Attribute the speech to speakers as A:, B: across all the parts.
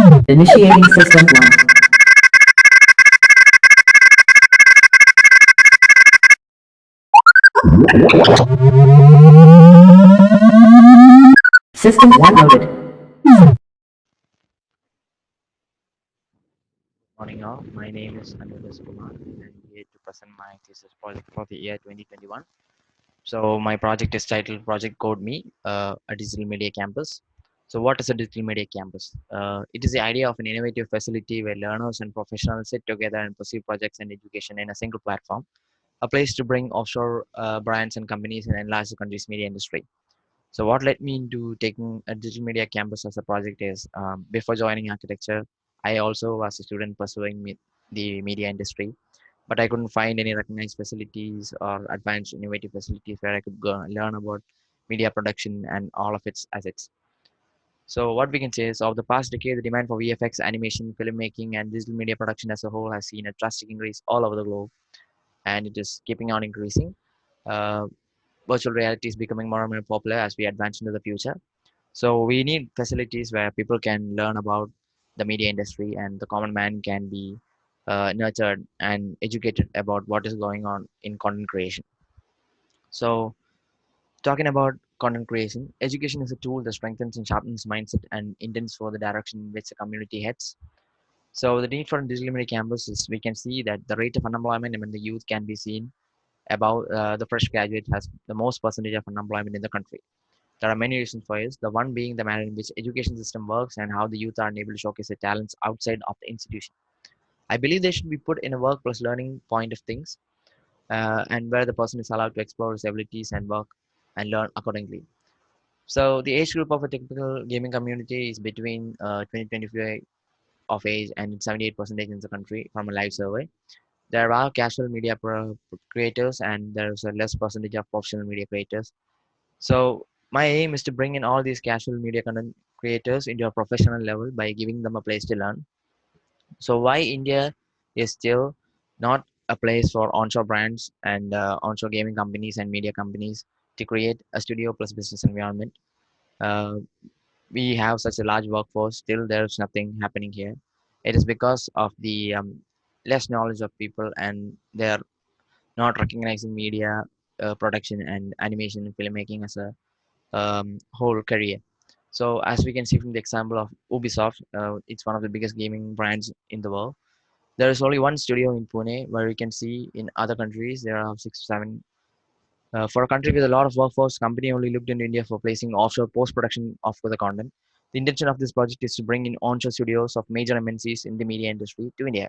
A: Initiating System 1. System 1 loaded.
B: Morning all, my name is KUMAR and I'm here to present my thesis project for the year 2021. So my project is titled Project CodeMe, a digital media campus. So what is a digital media campus? It is the idea of an innovative facility where learners and professionals sit together and pursue projects and education in a single platform, a place to bring offshore brands and companies and enlarge the country's media industry. So what led me into taking a digital media campus as a project is before joining architecture, I also was a student pursuing the media industry, but I couldn't find any recognized facilities or advanced innovative facilities where I could go and learn about media production and all of its assets. So what we can say is, over the past decade, the demand for VFX, animation, filmmaking, and digital media production as a whole has seen a drastic increase all over the globe, and it is keeping on increasing. Uh, Virtual reality is becoming more and more popular as we advance into the future. So we need facilities where people can learn about the media industry and the common man can be nurtured and educated about what is going on in content creation. So talking about content creation, education is a tool that strengthens and sharpens mindset and intents for the direction in which the community heads. So the need for a digital media campus is we can see that the rate of unemployment among the youth can be seen about the fresh graduate has the most percentage of unemployment in the country. There are many reasons for this. The one being the manner in which education system works and how the youth are unable to showcase their talents outside of the institution. I believe they should be put in a work plus learning point of things, and where the person is allowed to explore his abilities and work and learn accordingly. So the age group of a typical gaming community is between 20 25 of age and 78% in the country from a live survey. There are casual media creators and there's a less percentage of professional media creators. So my aim is to bring in all these casual media content creators into a professional level by giving them a place to learn. So why India is still not a place for onshore brands and onshore gaming companies and media companies to create a studio plus business environment. Uh, we have such a large workforce, still there's nothing happening here. It is because of the less knowledge of people and they're not recognizing media production and animation and filmmaking as a whole career. So as we can see from the example of Ubisoft, it's one of the biggest gaming brands in the world. There is only one studio in Pune, where you can see in other countries there are 6 to 7. For a country with a lot of workforce, company only looked in India for placing offshore post-production of the content. The intention of this project is to bring in onshore studios of major MNCs in the media industry to India.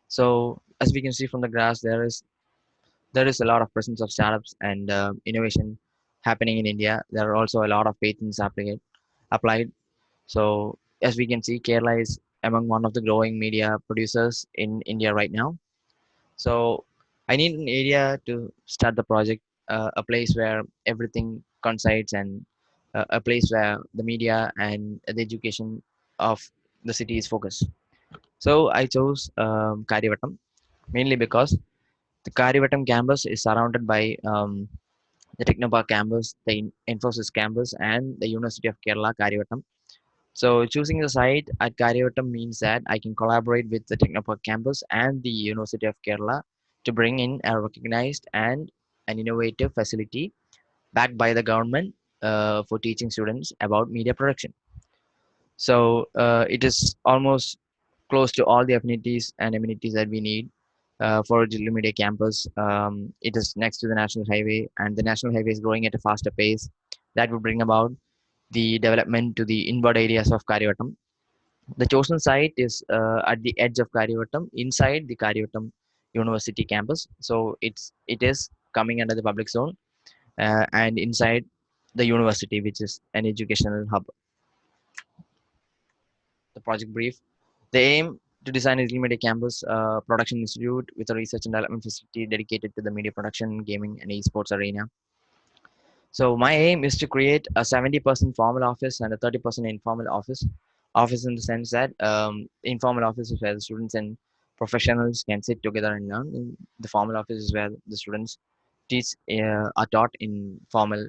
B: So as we can see from the graphs, there is a lot of presence of startups and innovation happening in India. There are also a lot of patents applied. So as we can see, Kerala is among one of the growing media producers in India right now. So I need an area to start the project, a place where everything coincides and a place where the media and the education of the city is focused. So I chose Karivatam mainly because the Karivatam campus is surrounded by the Technopark campus, the Infosys campus, and the University of Kerala, Karivatam. So choosing the site at Karivatam means that I can collaborate with the Technopark campus and the University of Kerala to bring in a recognized and an innovative facility backed by the government for teaching students about media production. So it is almost close to all the affinities and amenities that we need for a digital media campus. It is next to the national highway, and the national highway is growing at a faster pace. That would bring about the development to the inward areas of Karivatam. The chosen site is at the edge of Karivatam, inside the Karivatam University campus. So it is coming under the public zone and inside the university, which is an educational hub. The project brief: the aim to design a digital media campus production institute with a research and development facility dedicated to the media production, gaming, and esports arena. So my aim is to create a 70% formal office and a 30% informal office. Office in the sense that informal office is where the students and professionals can sit together and learn. And the formal office is where the students teach are taught in formal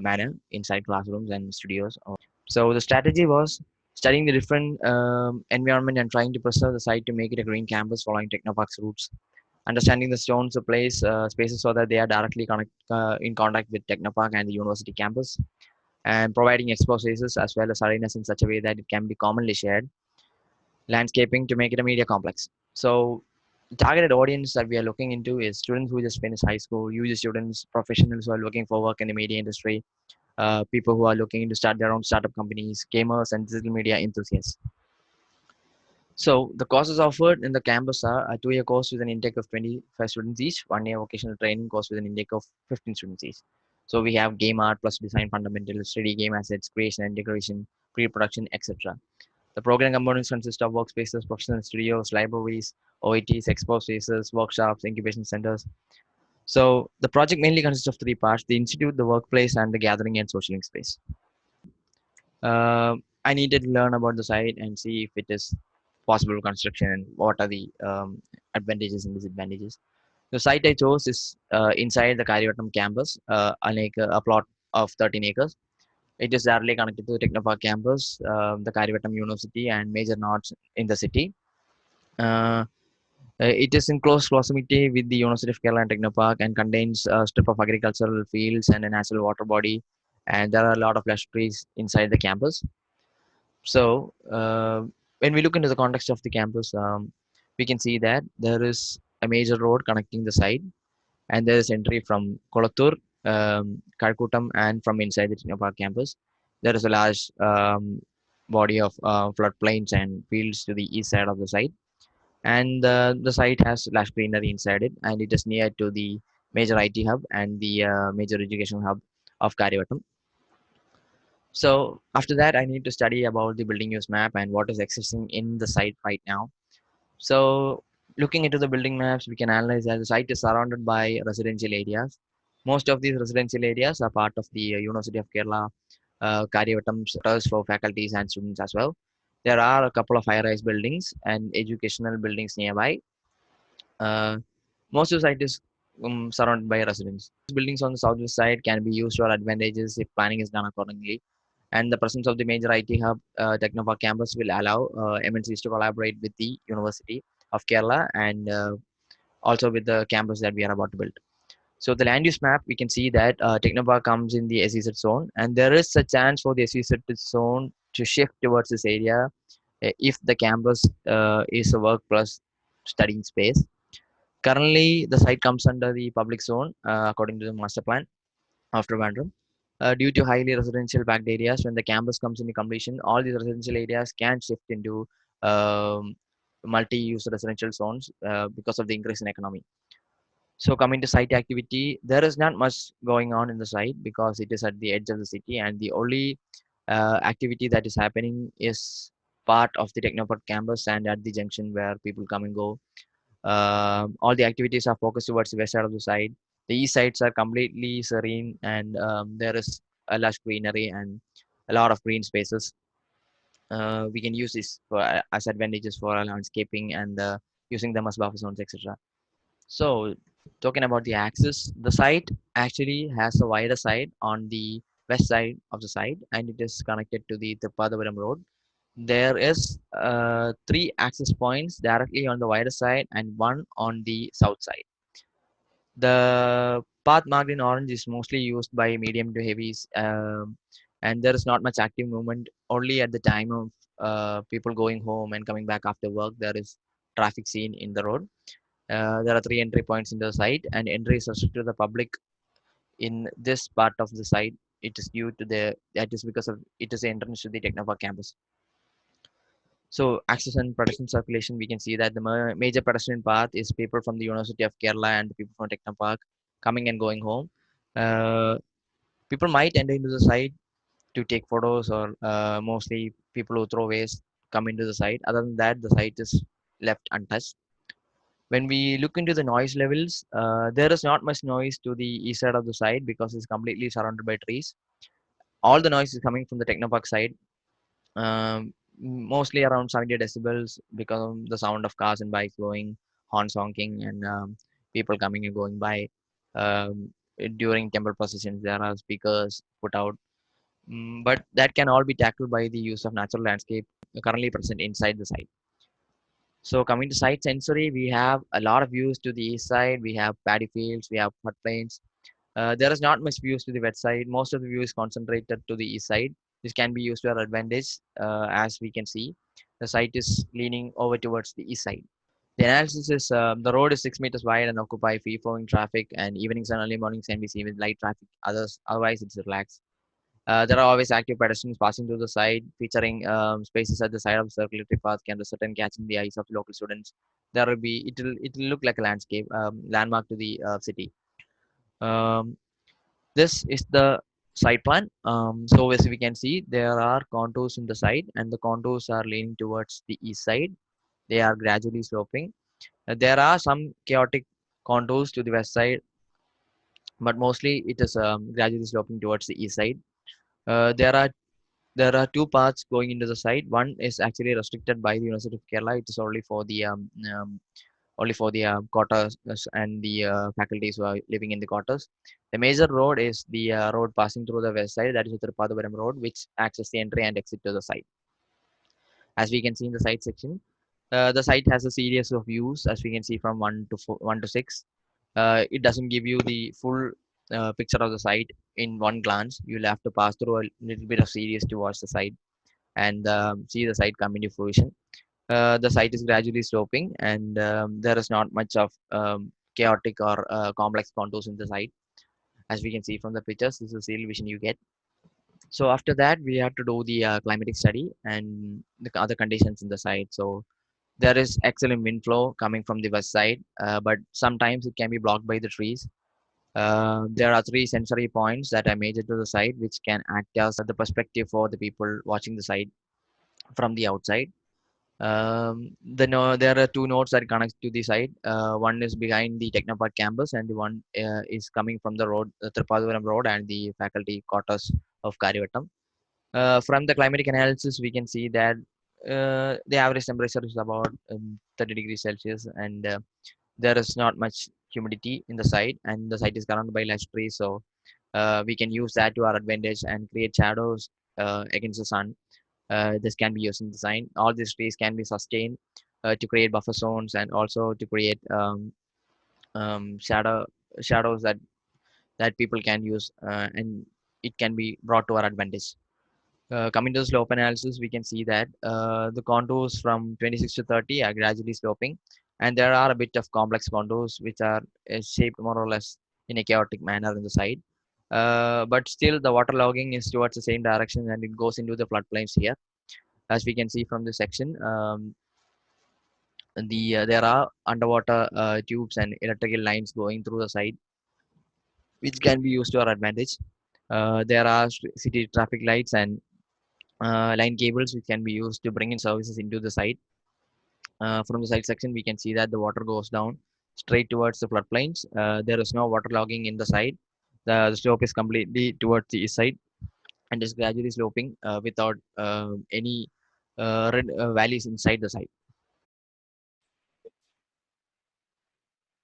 B: manner inside classrooms and studios. So the strategy was studying the different environment and trying to preserve the site to make it a green campus following Technopark's routes. Understanding the stones place spaces so that they are directly in contact with Technopark and the university campus, and providing expo spaces as well as arenas in such a way that it can be commonly shared. Landscaping to make it a media complex. So targeted audience that we are looking into is students who just finished high school, UG students, professionals who are looking for work in the media industry, people who are looking to start their own startup companies, gamers, and digital media enthusiasts. So the courses offered in the campus are a 2-year course with an intake of 25 students each, 1-year vocational training course with an intake of 15 students each. So we have game art plus design fundamentals, 3D game assets, creation and integration, pre-production, etc. The program components consist of workspaces, professional studios, libraries, OITs, expo spaces, workshops, incubation centers. So the project mainly consists of three parts: the institute, the workplace, and the gathering and socializing space. I needed to learn about the site and see if it is possible construction and what are the advantages and disadvantages. The site I chose is inside the Karivattam campus, a plot of 13 acres. It is directly connected to the Technopark campus, the Karivattam University, and major nodes in the city. Uh, it is in close proximity with the University of Kerala and Technopark and contains a strip of agricultural fields and a natural water body. And there are a lot of lush trees inside the campus. So, when we look into the context of the campus, we can see that there is a major road connecting the site, and there is entry from Kolattur, Kalkuttam, and from inside the Technopark campus. There is a large body of floodplains and fields to the east side of the site, and the site has lush greenery inside it, and it is near to the major IT hub and the major education hub of Karivattam. So after that, I need to study about the building use map and what is existing in the site right now. So looking into the building maps, we can analyze that the site is surrounded by residential areas. Most of these residential areas are part of the University of Kerala Karyavattam's quarters for faculties and students as well. There are a couple of high-rise buildings and educational buildings nearby. Uh, most of the site is surrounded by residents. Buildings on the southwest side can be used to our advantages if planning is done accordingly, and the presence of the major IT hub, Technopark campus, will allow MNCs to collaborate with the University of Kerala and also with the campus that we are about to build. So the land use map, we can see that Technopark comes in the SEZ zone, and there is a chance for the SEZ zone to shift towards this area if the campus is a work plus studying space. Currently, the site comes under the public zone according to the master plan after Vandram. Due to highly residential backed areas, when the campus comes into completion, all these residential areas can shift into um, multi-use residential zones because of the increase in economy. So coming to site activity, there is not much going on in the site because it is at the edge of the city, and the only activity that is happening is part of the Technopark campus and at the junction where people come and go. All the activities are focused towards the west side of the site. The east sides are completely serene, and there is a lush greenery and a lot of green spaces. We can use this for as advantages for our landscaping and using them as buffer zones, etc. So, talking about the axis, the site actually has a wider side on the west side of the site, and it is connected to the Tirupadapuram road. There is three access points directly on the wider side and one on the south side. The path marked in orange is mostly used by medium to heavies, and there is not much active movement. Only at the time of people going home and coming back after work, there is traffic seen in the road. There are three entry points in the site, and entry is restricted to the public in this part of the site. It is due to the that is because of it is the entrance to the Technopark campus. So access and pedestrian circulation, we can see that the major pedestrian path is people from the University of Kerala and the people from Technopark coming and going home. Uh, People might enter into the site to take photos, or mostly people who throw waste come into the site. Other than that, the site is left untouched. When we look into the noise levels, there is not much noise to the east side of the site because it's completely surrounded by trees. All the noise is coming from the Technopark side, mostly around 70 decibels because of the sound of cars and bikes going, horns honking, and people coming and going by. During temple processions, there are speakers put out. But that can all be tackled by the use of natural landscape currently present inside the site. So coming to site sensory, we have a lot of views to the east side. We have paddy fields, we have floodplains. There is not much views to the west side. Most of the view is concentrated to the east side. This can be used to our advantage, as we can see. The site is leaning over towards the east side. The analysis is the road is 6 meters wide and occupy free flowing traffic, and evenings and early mornings can be seen with light traffic. Otherwise, it's relaxed. There are always active pedestrians passing through the site, featuring spaces at the side of the circulatory path can result in catching the eyes of local students. There will be it will look like a landscape landmark to the city. Um, this is the site plan. So as we can see, there are contours in the site, and the contours are leaning towards the east side. They are gradually sloping. There are some chaotic contours to the west side, but mostly it is gradually sloping towards the east side. There are two paths going into the site. One is actually restricted by the University of Kerala. It is only for the quarters and the faculties who are living in the quarters. The major road is the road passing through the west side. That is the Tirupathupuram road, which acts as the entry and exit to the site. As we can see in the site section, the site has a series of views, as we can see from 1 to 6. It doesn't give you the full picture of the site in one glance. You'll have to pass through a little bit of series to watch the site and see the site come into fruition. The site is gradually sloping, and there is not much of chaotic or complex contours in the site. As we can see from the pictures, this is the elevation you get. So after that, we have to do the climatic study and the other conditions in the site. So there is excellent wind flow coming from the west side, but sometimes it can be blocked by the trees. There are three sensory points that are major to the site, which can act as the perspective for the people watching the site from the outside. There are two nodes that connect to the site. One is behind the Technopark campus, and the one is coming from the road, the Tripathuram road, and the faculty quarters of Karivattam. From the climatic analysis, we can see that the average temperature is about 30 degrees Celsius, and there is not much humidity in the site, and the site is surrounded by lush trees. So we can use that to our advantage and create shadows against the sun. This can be used in design. All these trees can be sustained to create buffer zones and also to create um, shadow shadows that people can use, and it can be brought to our advantage. Coming to the slope analysis, we can see that the contours from 26 to 30 are gradually sloping, and there are a bit of complex contours which are shaped more or less in a chaotic manner in the side. But still, the water logging is towards the same direction, and it goes into the floodplains here. As we can see from this section, there are underwater tubes and electrical lines going through the site, which can be used to our advantage. There are city traffic lights and line cables which can be used to bring in services into the site. From the site section, we can see that the water goes down straight towards the floodplains. There is no water logging in the site. The slope is completely towards the east side and is gradually sloping without any red valleys inside the site.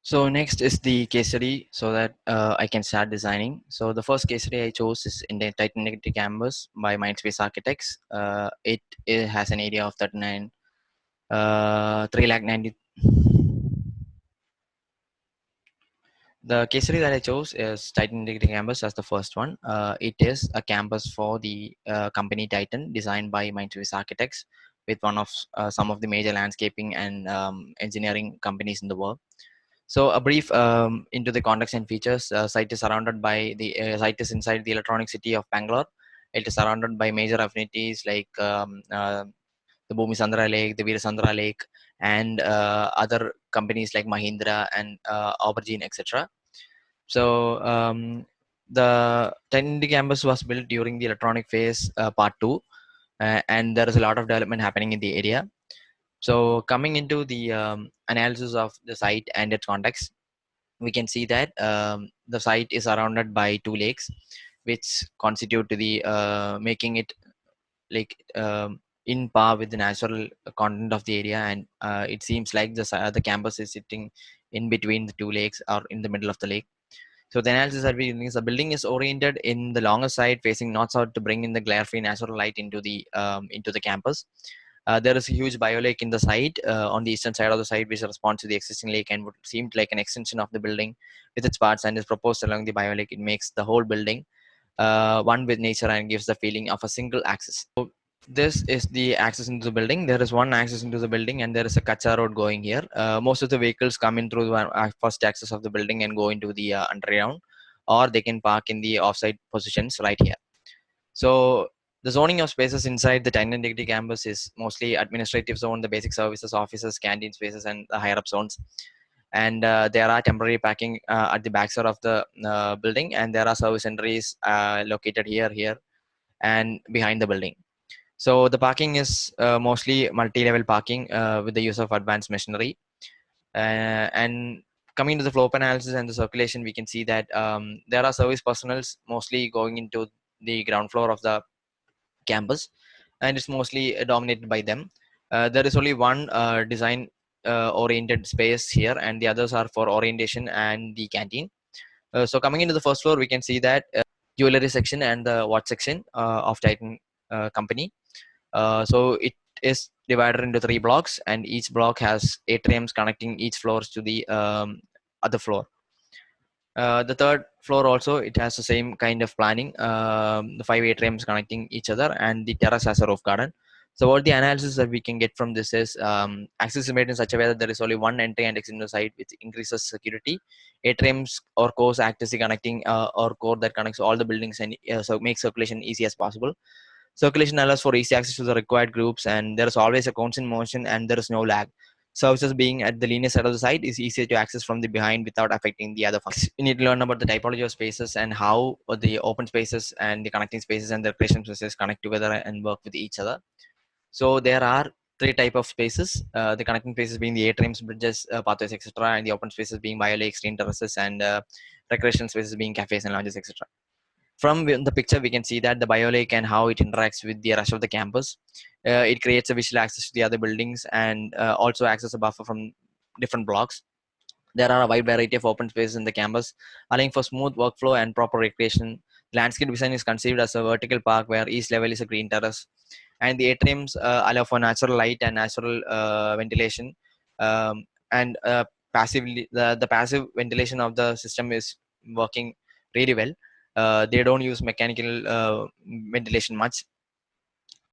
B: So next is the case study so that I can start designing. So the first case study I chose is in the Titanic campus by Mindspace Architects. It has an area of 39, 3 lakh 90. The case study that I chose is Titan Degree Campus as the first one. It is a campus for the company Titan, designed by Mindspace Architects, with one of some of the major landscaping and engineering companies in the world. So a brief into the context and features. Site is surrounded by the site is inside the electronic city of Bangalore. It is surrounded by major affinities like the Bhumisandra Lake, the Veerasandra Lake, and other companies like Mahindra and Aubergine, etc. So the Trinity campus was built during the electronic phase part two, and there is a lot of development happening in the area. So coming into the analysis of the site and its context, we can see that the site is surrounded by two lakes, which constitute to the making it like in par with the natural content of the area, and it seems like the campus is sitting in between the two lakes or in the middle of the lake. So the analysis that we doing is the building is oriented in the longer side facing north south to bring in the glare free natural light into the campus. There is a huge biolake in the site on the eastern side of the site, which responds to the existing lake and would seem like an extension of the building with its parts and is proposed along the biolake. It makes the whole building one with nature and gives the feeling of a single axis. So this is the access into the building. There is one access into the building, and there is a kacha road going here. Most of the vehicles come in through the first access of the building and go into the underground, or they can park in the offsite positions right here. So the zoning of spaces inside the Titan Degree campus is mostly administrative zone, the basic services, offices, canteen spaces, and the higher up zones. And there are temporary parking at the backside of the building, and there are service entries located here, and behind the building. So the parking is mostly multi-level parking with the use of advanced machinery. And coming to the flow plan analysis and the circulation, we can see that there are service personnels mostly going into the ground floor of the campus, and it's mostly dominated by them. There is only one design oriented space here, and the others are for orientation and the canteen. So coming into the first floor, we can see that jewelry section and the watch section of Titan company. So it is divided into three blocks, and each block has atriums connecting each floors to the other floor. The third floor also it has the same kind of planning. The five atriums connecting each other, and the terrace has a roof garden. So what the analysis that we can get from this is access is made in such a way that there is only one entry and exit in the site, which increases security. Atriums or cores act as the connecting or core that connects all the buildings and so make circulation easy as possible. Circulation allows for easy access to the required groups, and there is always a constant motion and there is no lag. Services being at the linear side of the site is easier to access from the behind without affecting the other functions. We need to learn about the typology of spaces and how the open spaces and the connecting spaces and the recreation spaces connect together and work with each other. So there are three type of spaces: the connecting spaces being the atriums, bridges, pathways, etc., and the open spaces being biolakes, green terraces, and recreation spaces being cafes and lounges, etc. From the picture, we can see that the biolake and how it interacts with the rest of the campus. It creates a visual access to the other buildings and also access a buffer from different blocks. There are a wide variety of open spaces in the campus, allowing for smooth workflow and proper recreation. Landscape design is conceived as a vertical park where each level is a green terrace, and the atriums allow for natural light and natural ventilation. And passively, the passive ventilation of the system is working really well. They don't use mechanical ventilation much,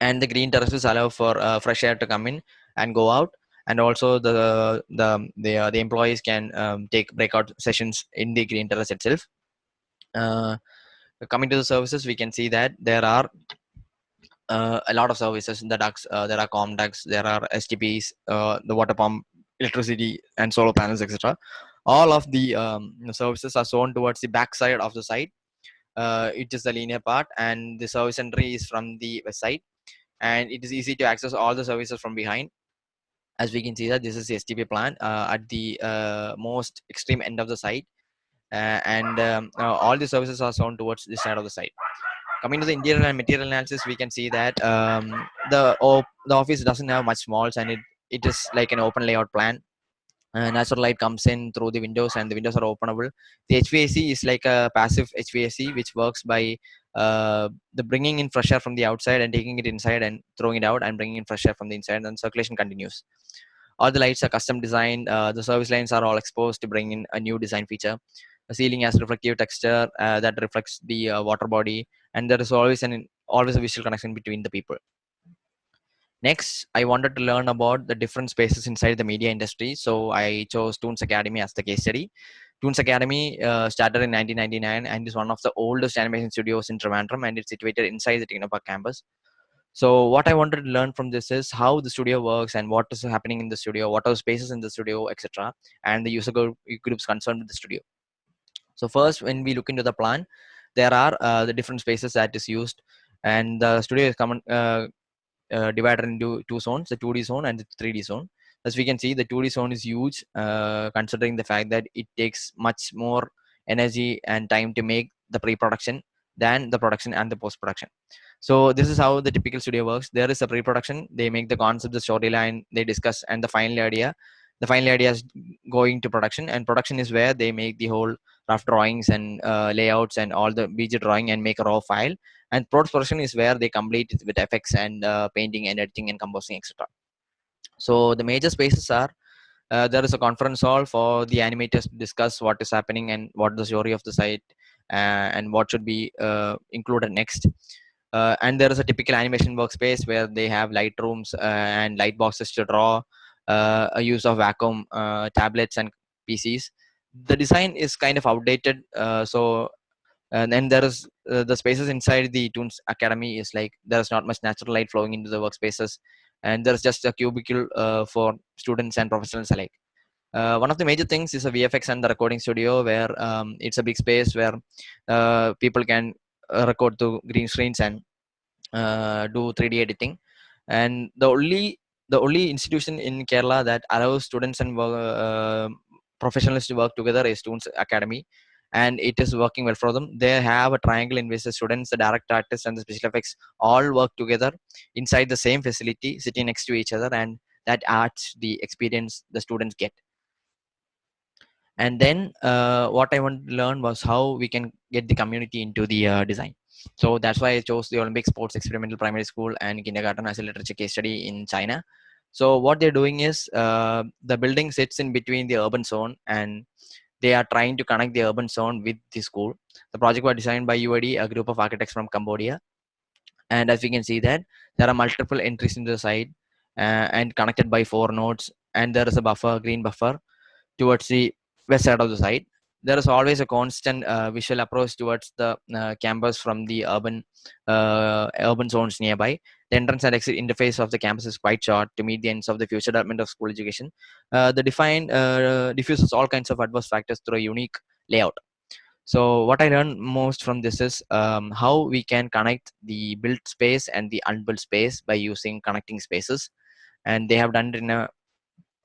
B: and the green terraces allow for fresh air to come in and go out, and also the employees can take breakout sessions in the green terrace itself. uh, Coming to the services, we can see that there are a lot of services in the ducts. There are com ducts, there are stps, the water pump, electricity, and solar panels, etc. All of the services are shown towards the back side of the site. It is the linear part, and the service entry is from the west side, and it is easy to access all the services from behind. As we can see that this is the STP plant at the most extreme end of the site, and all the services are shown towards this side of the site. Coming to the interior and material analysis, we can see that the office doesn't have much walls, and it is like an open layout plan. Natural light comes in through the windows, and the windows are openable. The HVAC is like a passive HVAC which works by the bringing in fresh air from the outside and taking it inside and throwing it out and bringing in fresh air from the inside, and circulation continues. All the lights are custom designed. The service lines are all exposed to bring in a new design feature. The ceiling has reflective texture that reflects the water body, and there is always a visual connection between the people. Next, I wanted to learn about the different spaces inside the media industry, so I chose Toons Academy as the case study. Toons Academy started in 1999 and is one of the oldest animation studios in Trivandrum, and it's situated inside the Technopark campus. So, what I wanted to learn from this is how the studio works and what is happening in the studio, what are the spaces in the studio, etc., and the groups concerned with the studio. So, first, when we look into the plan, there are the different spaces that is used, and the studio is common. Divided into two zones, the 2D zone and the 3D zone. As we can see, the 2D zone is huge, considering the fact that it takes much more energy and time to make the pre-production than the production and the post-production. So this is how the typical studio works. There is a pre-production, they make the concept, the storyline, they discuss, and the final idea, the final idea is going to production, and production is where they make the whole rough drawings and layouts and all the BG drawing and make a raw file. And post production is where they complete it with effects and painting and editing and composing, etc. So the major spaces are, there is a conference hall for the animators to discuss what is happening and what the story of the site, and what should be included next. And there is a typical animation workspace where they have light rooms and light boxes to draw, a use of vacuum tablets and PCs. The design is kind of outdated, so and then there is the spaces inside the Toons Academy is like there's not much natural light flowing into the workspaces, and there's just a cubicle for students and professionals alike. One of the major things is a VFX and the recording studio, where it's a big space where people can record to green screens and do 3D editing. And the only institution in Kerala that allows students and professionals to work together is Students Academy, and it is working well for them. They have a triangle in which the students, the direct artists, and the special effects all work together inside the same facility, sitting next to each other, and that adds the experience the students get. And then what I want to learn was how we can get the community into the design. So that's why I chose the Olympic Sports Experimental Primary School and Kindergarten as a literature case study in China. So what they're doing is, the building sits in between the urban zone, and they are trying to connect the urban zone with the school. The project was designed by UID, a group of architects from Cambodia. And as we can see that there are multiple entries into the site, and connected by 4 nodes, and there is a buffer, green buffer, towards the west side of the site. There is always a constant visual approach towards the campus from the urban zones nearby. The entrance and exit interface of the campus is quite short to meet the ends of the future development of school education. The define diffuses all kinds of adverse factors through a unique layout. So what I learned most from this is how we can connect the built space and the unbuilt space by using connecting spaces, and they have done it in a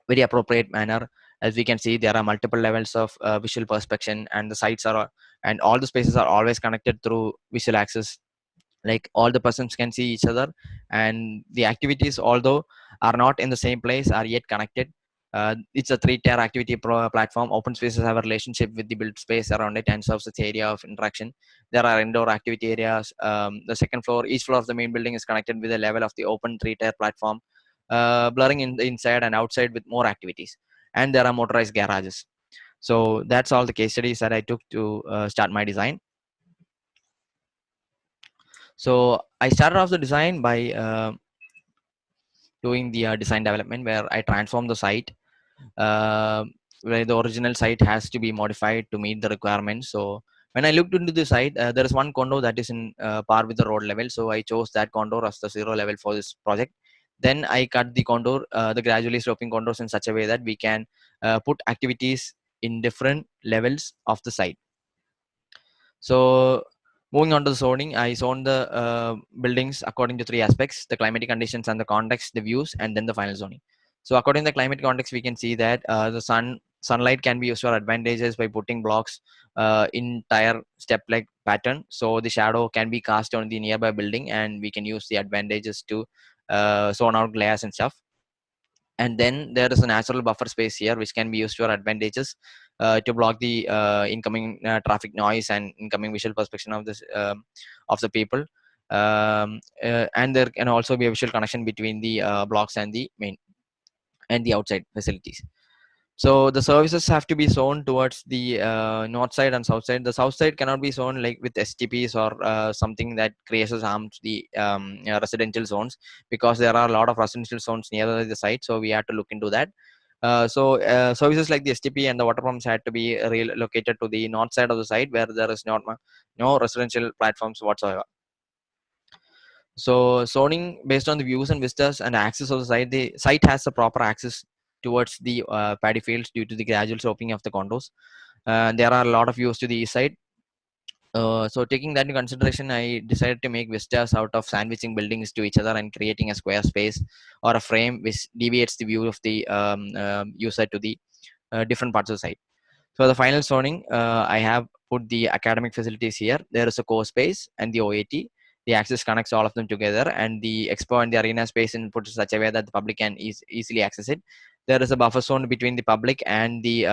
B: very appropriate manner. As we can see, there are multiple levels of visual perspection, and the sites are and all the spaces are always connected through visual access, like all the persons can see each other, and the activities, although are not in the same place, are yet connected. It's a three-tier activity platform. Open spaces have a relationship with the built space around it and serves its area of interaction. There are indoor activity areas. The second floor, each floor of the main building is connected with a level of the open three-tier platform, blurring in the inside and outside with more activities. And there are motorized garages. So that's all the case studies that I took to start my design. So I started off the design by doing the design development, where I transform the site, uh, where the original site has to be modified to meet the requirements. So when I looked into the site, there is one condo that is in par with the road level. So I chose that contour as the zero level for this project. Then I cut the contour, the gradually sloping contours in such a way that we can put activities in different levels of the site. So moving on to the zoning, I zoned the buildings according to three aspects: the climatic conditions and the context, the views, and then the final zoning. So according to the climate context, we can see that the sunlight can be used for advantages by putting blocks in tire step like pattern. So the shadow can be cast on the nearby building, and we can use the advantages to zone out glares and stuff. And then there is a natural buffer space here which can be used for advantages, to block the incoming traffic noise and incoming visual perception of this of the people. And there can also be a visual connection between the blocks and the main and the outside facilities. So the services have to be zoned towards the north side and south side. The south side cannot be zoned like with STPs or something that creates harm to the residential zones, because there are a lot of residential zones near the site. So we have to look into that. Services like the STP and the water pumps had to be relocated to the north side of the site, where there is not no residential platforms whatsoever. So zoning based on the views and vistas and access of the site has a proper access towards the paddy fields due to the gradual sloping of the condos. There are a lot of views to the east side. So taking that into consideration, I decided to make vistas out of sandwiching buildings to each other and creating a square space or a frame which deviates the view of the user to the different parts of the site. So the final zoning, I have put the academic facilities here. There is a core space and the OAT. The access connects all of them together, and the expo and the arena space in put in such a way that the public can easily access it. There is a buffer zone between the public and the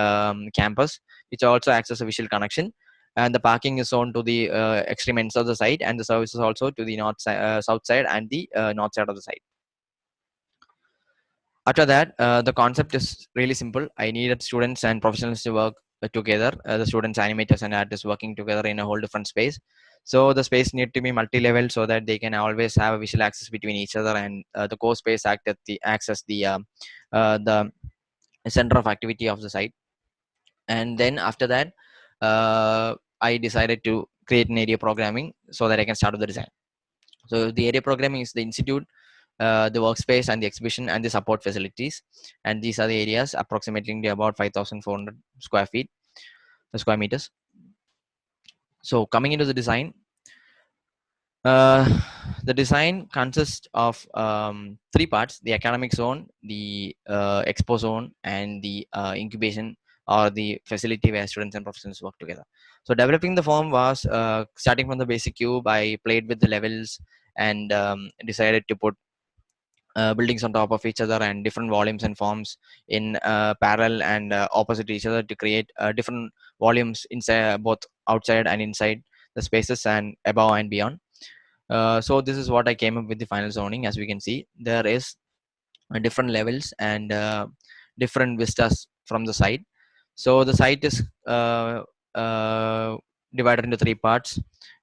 B: campus, which also acts as a visual connection. And the parking is zoned to the extreme ends of the site, and the services also to the south side and the north side of the site. After that, the concept is really simple. I needed students and professionals to work together. The students, animators, and artists working together in a whole different space. So the space need to be multi-level so that they can always have a visual access between each other, and the core space acts as the center of activity of the site. And then after that, I decided to create an area programming so that I can start with the design. So the area programming is the institute, the workspace, and the exhibition and the support facilities. And these are the areas approximately about 5,400 square feet, square meters. So coming into the design, uh, the design consists of three parts: the academic zone, the expo zone, and the incubation or the facility where students and professionals work together. So developing the form was starting from the basic cube. I played with the levels and decided to put buildings on top of each other and different volumes and forms in parallel and opposite each other to create different volumes inside, both outside and inside the spaces and above and beyond. So this is what I came up with the final zoning. As we can see, there is different levels and different vistas from the site. So the site is uh, divided into three parts.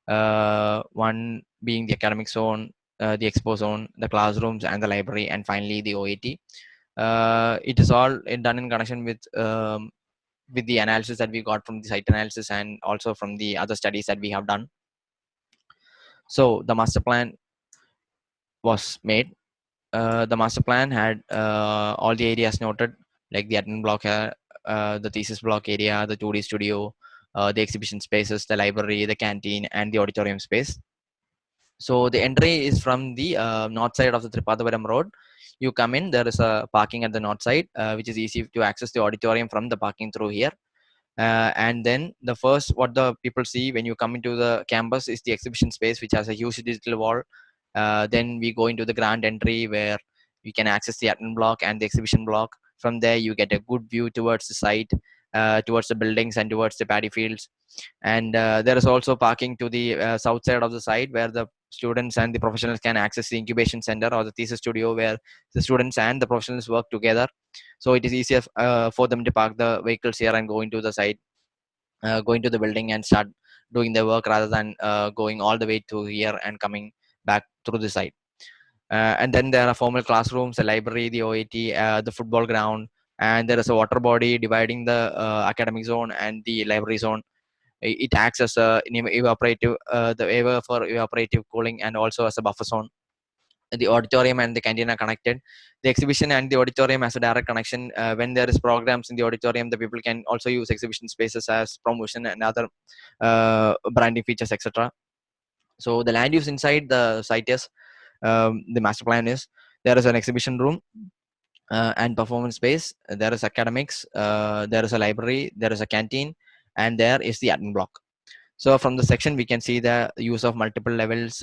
B: One being the academic zone, the expo zone, the classrooms, and the library, and finally the OAT. It is all done in connection with the analysis that we got from the site analysis and also from the other studies that we have done. So the master plan was made. The master plan had all the areas noted, like the admin block, the thesis block area, the 2D studio, the exhibition spaces, the library, the canteen, and the auditorium space. So the entry is from the north side of the Tripadavaram road. You come in, there is a parking at the north side, which is easy to access the auditorium from the parking through here. And then the first what the people see when you come into the campus is the exhibition space, which has a huge digital wall. Then we go into the grand entry where we can access the admin block and the exhibition block. From there you get a good view towards the site, towards the buildings and towards the paddy fields. And there is also parking to the south side of the site where the students and the professionals can access the incubation center or the thesis studio where the students and the professionals work together. So it is easier for them to park the vehicles here and go into the site, go into the building and start doing their work rather than going all the way to here and coming back through the site. And then there are formal classrooms, the library, the OAT, the football ground, and there is a water body dividing the academic zone and the library zone. It acts as a evaporative, the waiver for evaporative cooling, and also as a buffer zone. The auditorium and the canteen are connected. The exhibition and the auditorium has a direct connection. When there is programs in the auditorium, the people can also use exhibition spaces as promotion and other branding features, etc. So the land use inside the site is, the master plan is, there is an exhibition room and performance space. There is academics, there is a library, there is a canteen, and there is the admin block. So from the section, we can see the use of multiple levels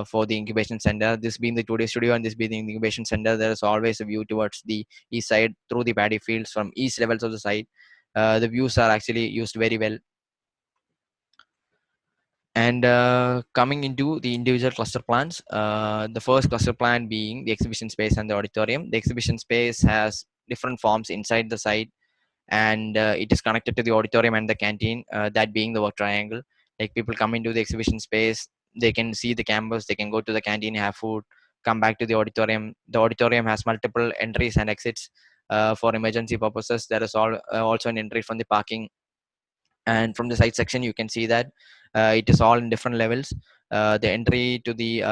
B: for the incubation center. This being the 2D studio and this being the incubation center, there is always a view towards the east side through the paddy fields from east levels of the site. The views are actually used very well. And coming into the individual cluster plans, the first cluster plan being the exhibition space and the auditorium. The exhibition space has different forms inside the site, and it is connected to the auditorium and the canteen, that being the work triangle. Like people come into the exhibition space, they can see the campus, they can go to the canteen, have food, come back to the auditorium. The auditorium has multiple entries and exits. For emergency purposes, there is also an entry from the parking. And from the site section you can see that it is all in different levels. The entry to the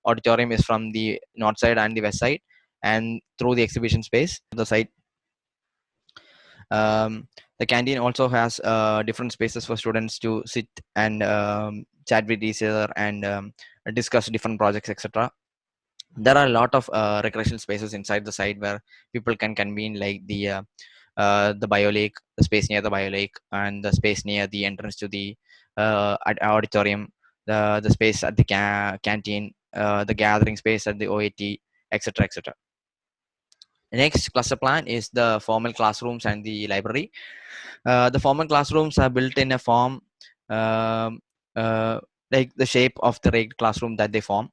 B: auditorium is from the north side and the west side, and through the exhibition space the site. The canteen also has different spaces for students to sit and chat with each other and discuss different projects, etc. There are a lot of recreational spaces inside the site where people can convene, like the bio lake, the space near the bio lake, and the space near the entrance to the auditorium, the space at the canteen, the gathering space at the OAT, etc., etc. Next cluster plan is the formal classrooms and the library. The formal classrooms are built in a form um, uh, like the shape of the regular classroom that they form.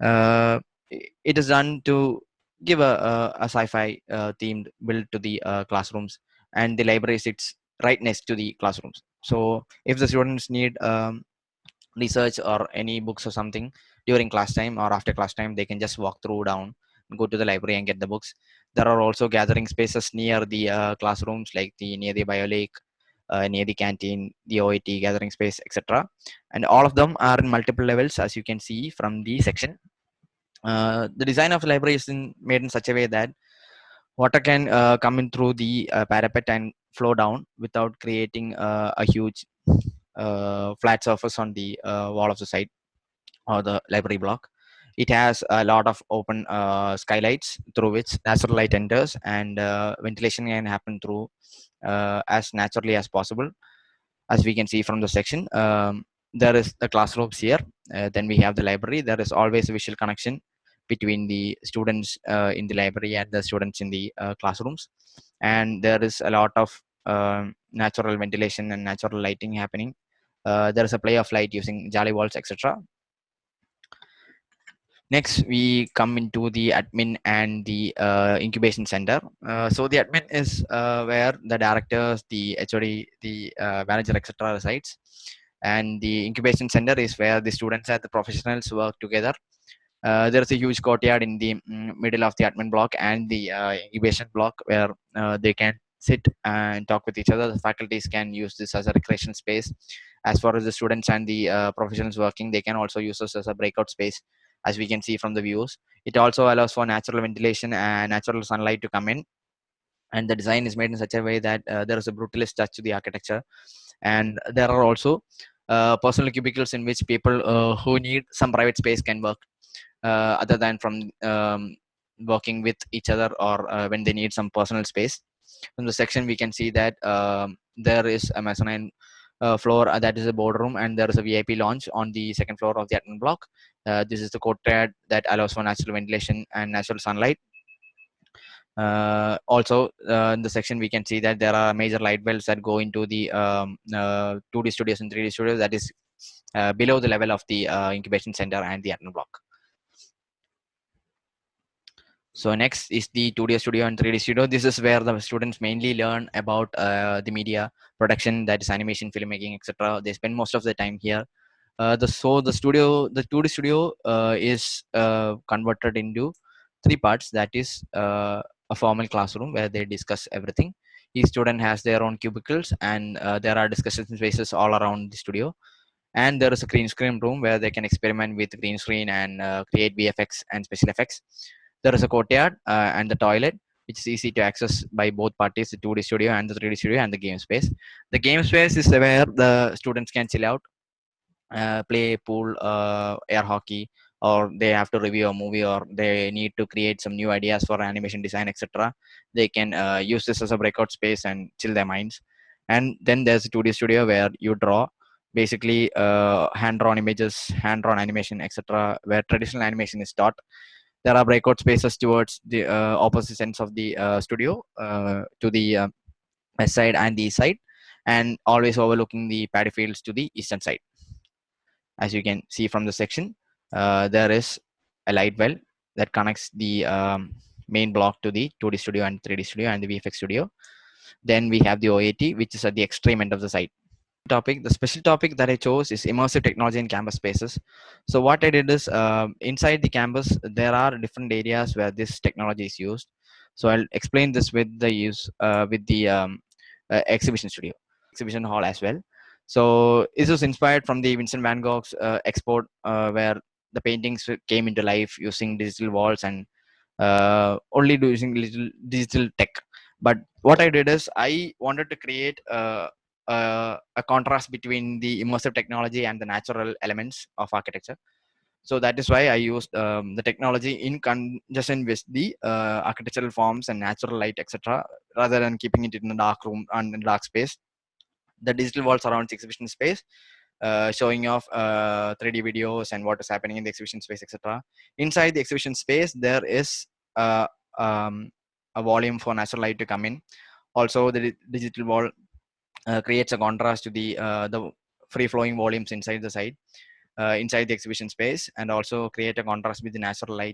B: It is done to give a sci-fi themed build to the classrooms, and the library sits right next to the classrooms. So if the students need research or any books or something during class time or after class time, they can just walk through down, go to the library and get the books. There are also gathering spaces near the classrooms, like the near the bio lake, near the canteen, the OIT gathering space, etc. And all of them are in multiple levels, as you can see from the section. The design of the library is made in such a way that water can come in through the parapet and flow down without creating a huge flat surface on the wall of the site or the library block. It has a lot of open skylights through which natural light enters, and ventilation can happen through as naturally as possible, as we can see from the section. There is the classrooms here, then we have the library. There is always a visual connection between the students in the library and the students in the classrooms, and there is a lot of natural ventilation and natural lighting happening. There is a play of light using jolly walls, etc. Next, we come into the admin and the incubation center. So the admin is where the directors, the HOD, the manager, etc. resides, and the incubation center is where the students and the professionals work together. There's a huge courtyard in the middle of the admin block and the incubation block where they can sit and talk with each other. The faculties can use this as a recreation space. As far as the students and the professionals working, they can also use this as a breakout space, as we can see from the views. It also allows for natural ventilation and natural sunlight to come in. And the design is made in such a way that there is a brutalist touch to the architecture. And there are also personal cubicles in which people who need some private space can work, other than from working with each other, or when they need some personal space. From the section, we can see that there is a mezzanine floor that is a boardroom, and there is a VIP lounge on the second floor of the admin block. This is the courtyard that allows for natural ventilation and natural sunlight. Also, in the section, we can see that there are major light wells that go into the 2D studios and 3D studios, that is below the level of the incubation center and the admin block. So next is the 2D studio and 3D studio. This is where the students mainly learn about the media production, that is animation, filmmaking, etc. They spend most of the time here. The 2D studio is converted into three parts. That is a formal classroom where they discuss everything. Each student has their own cubicles, and there are discussion spaces all around the studio. And there is a green screen room where they can experiment with green screen and create VFX and special effects. There is a courtyard and the toilet, which is easy to access by both parties, the 2D studio and the 3D studio, and the game space. The game space is where the students can chill out, play pool, air hockey, or they have to review a movie, or they need to create some new ideas for animation design, etc. They can use this as a breakout space and chill their minds. And then there's a 2D studio where you draw, basically hand-drawn images, hand-drawn animation, etc., where traditional animation is taught. There are breakout spaces towards the opposite ends of the studio, to the west side and the east side, and always overlooking the paddy fields to the eastern side. As you can see from the section, there is a light well that connects the main block to the 2D studio and 3D studio and the VFX studio. Then we have the OAT, which is at the extreme end of the site. The special topic that I chose is immersive technology in campus spaces. So what I did is, inside the campus there are different areas where this technology is used. So I'll explain this with the use with the exhibition studio, exhibition hall as well. So this was inspired from the Vincent van Gogh's export, where the paintings came into life using digital walls and only using little digital tech. But what I did is I wanted to create a contrast between the immersive technology and the natural elements of architecture. So that is why I used the technology in conjunction with the architectural forms and natural light, etc., rather than keeping it in a dark room and in a dark space. The digital wall surrounds exhibition space, showing off 3D videos and what is happening in the exhibition space, etc. Inside the exhibition space, there is uh, um, a volume for natural light to come in. Also, the digital wall creates a contrast to the free flowing volumes inside the site inside the exhibition space, and also create a contrast with the natural light